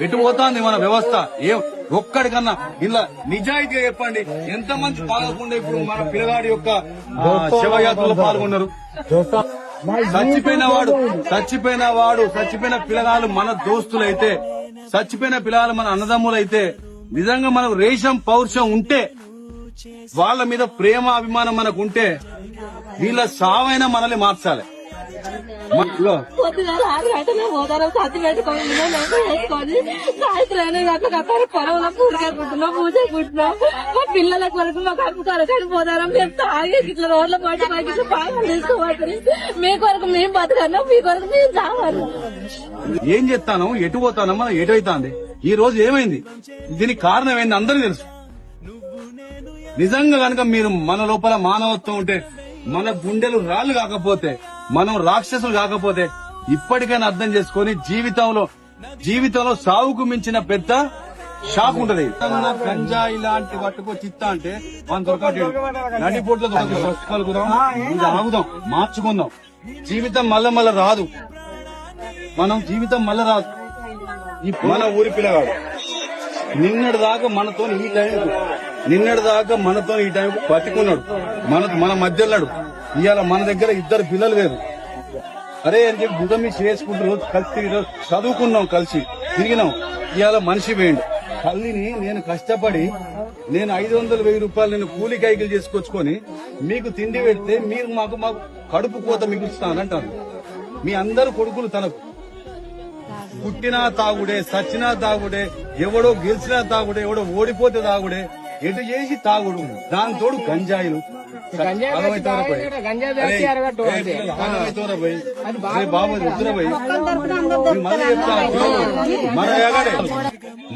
ఎటు పోతాంది మన వ్యవస్థ? ఒక్కడికన్నా ఇలా నిజాయితీగా చెప్పండి, ఎంత మంది పాల్గొండే ఇప్పుడు మన పిల్లగాడి యొక్క శవయాత్రలో పాల్గొన్నారు. చచ్చిపోయిన పిల్లగాళ్ళు మన దోస్తులైతే, చచ్చిపోయిన పిల్లగాళ్ళు మన అన్నదమ్ములైతే, నిజంగా మనకు రేషం పౌరుషం ఉంటే, వాళ్ళ మీద ప్రేమ అభిమానం మనకు ఉంటే, వీళ్ళ సావైనా మనల్ని మార్చాలి. పొద్దుగాల 6 గంటలకు పోతారు, సత్తి పెట్టుకొని వేసుకొని సాయంత్రం 8 గంటలకు అక్కడ పొలంలో పూజకుంటున్నాం మా పిల్లల కొరకు మా కడుపు కొరకు అని పోతారా. మేము తాగి ఇట్లా రోడ్ల పాటు మాకు ఇట్లా బాగా తీసుకోవాలి. మీ కొరకు మేము బతకన్నాం, మీ కొరకు మేము చావాలి. ఏం చేస్తాను, ఎటు పోతాను, మనం ఎటు అవుతాంది. ఈ రోజు ఏమైంది, దీనికి కారణం ఏంది అందరికీ తెలుసు. నిజంగా కనుక మీరు మన లోపల మానవత్వం ఉంటే, మన గుండెలు రాళ్లు కాకపోతే, మనం రాక్షసులు కాకపోతే, ఇప్పటికైనా అర్థం చేసుకుని జీవితంలో సాగుకు మించిన పెద్ద షాక్ ఉంటది. గంజాయి లాంటి పట్టుకొచ్చి ఇస్తా అంటే మనం దొరకట్లేదు. నడిపోట్లో కలుగుదాం, ఆగుదాం, మార్చుకుందాం. జీవితం మళ్ళా రాదు. జీవితం మళ్ళా రాదు. మన ఊరి పిల్లగాడు నిన్నటి దాకా మనతో ఈ టైం బతికున్నాడు, మన మధ్యలో. ఇవాళ మన దగ్గర 2 పిల్లలు లేరు. అరే అని చెప్పి బుధమి చేసుకుంటూ రోజు కలిసి చదువుకున్నాం, కలిసి తిరిగినాం. ఇవాళ మనిషి వేయండి. తల్లిని నేను కష్టపడి 500,000 రూపాయలు నేను కూలి కైకిలు చేసుకొచ్చుకొని మీకు తిండి పెడితే మీరు మాకు కడుపు కోత మిగులుస్తానంటారు. మీ అందరు కొడుకులు తనకు పుట్టినా తాగుడే, సచ్చినా తాగుడే, ఎవడో గెలిచినా తాగుడే, ఎవడో ఓడిపోతే తాగుడే, ఎటు చేసి తాగుడు. దాని తోడు గంజాయిలు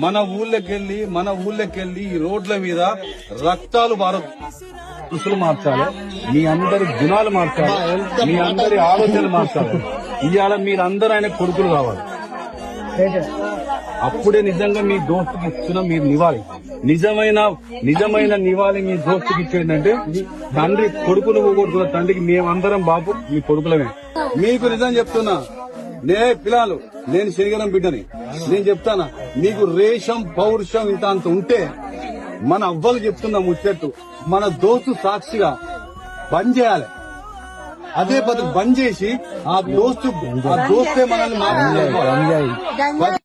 మన ఊళ్ళకెళ్ళి ఈ రోడ్ల మీద రక్తాలు దుస్తులు మార్చాలి, మీ అందరి గుణాలు మార్చాలి, మీ అందరి ఆలోచనలు మార్చాలి. ఇవాళ మీరందరూ ఆయన కొడుకులు కావాలి. అప్పుడే నిజంగా మీ దోస్తుకి ఇచ్చిన మీరు నివాళి, నిజమైన నివాళి మీ దోస్తుకి ఇచ్చేందంటే, తండ్రి కొడుకును కొడుకున్న తండ్రికి మేమందరం బాబు మీ కొడుకులమే. మీకు నిజం చెప్తున్నా, పిల్లలు, నేను శనిగరం బిడ్డని, నేను చెప్తానా, మీకు రేషం పౌరుషం ఇంత అంత ఉంటే, మన అవ్వలు చెప్తున్నా ముచ్చట్టు, మన దోస్తు సాక్షిగా బంద్ చేయాలి. అదే పద్ధతి బంద్ చేసి ఆ దోస్తే మనల్ని